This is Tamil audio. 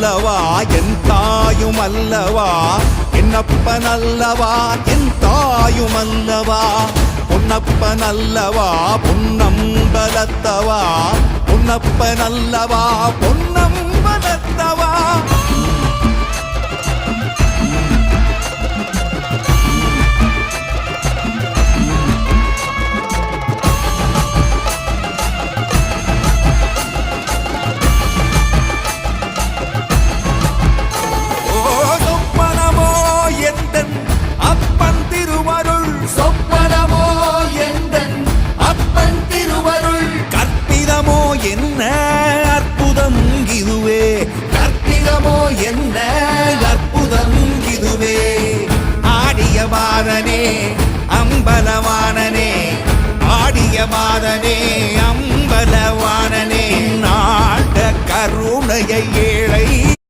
அல்லவா என் தாயும் அல்லவா என்னப்பன் அல்லவா என் தாயும் அல்லவா பொன்னப்பன் அல்லவா பொன்னம்பலத்தவா பொன்னப்பன் அல்லவா பொன்னம்பலத்தவா என்ன அற்புதம் இதுவே கற்பிதமோ என்ன அற்புதம் இதுவே ஆடிய மாதனே அம்பலவானனே ஆடிய மாதனே அம்பலவானனே நாட கருணையை ஏழை